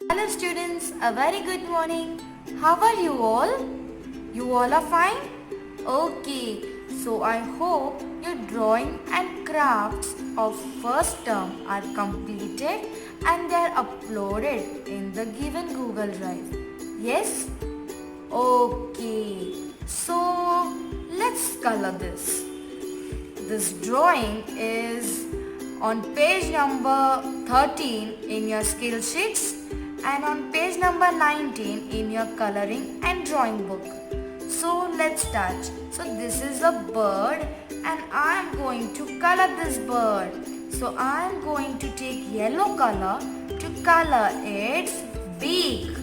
Hello students, a very good morning. How are you all? You all are fine? Okay, so I hope your drawing and crafts of first term are completed and they are uploaded in the given Google Drive. Yes? Okay, so let's color this. This drawing is on page number 13 in your skill sheets and on page number 19 in your coloring and drawing book. So let's start. So this is a bird and I am going to color this bird. So I am going to take yellow color to color its beak,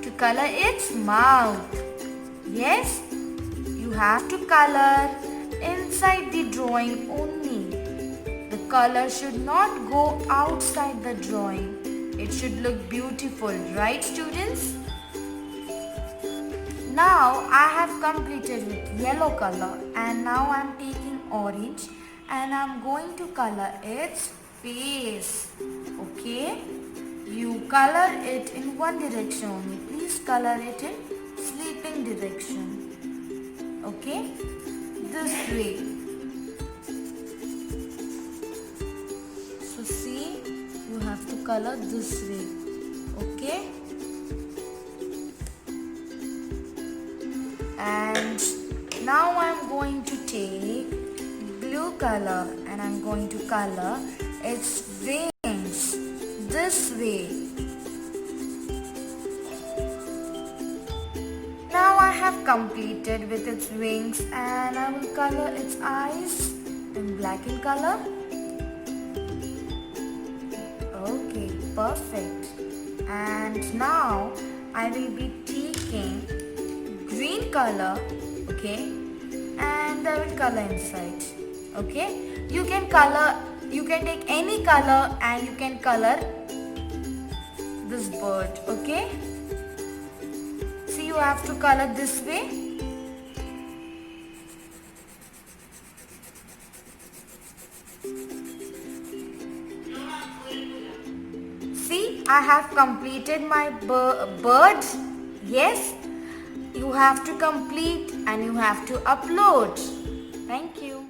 to color its mouth. Yes, you have to color inside the drawing only. The color should not go outside the drawing. It should look beautiful, right students? Now I have completed with yellow color and now I am taking orange and I am going to color its face. Okay? You color it in one direction only. Please color it in sleeping direction. Okay? This way. So see, you have to color this way. Okay? And now I am going to take blue color and I am going to color its wings this way. Now I have completed with its wings and I will color its eyes in black in color. Okay, perfect. And now I will be taking green color, okay, and I will color inside. Okay, you can take any color and you can color this bird. Okay, see, you have to color this way. See, I have completed my bird. Yes, you have to complete and you have to upload. Thank you.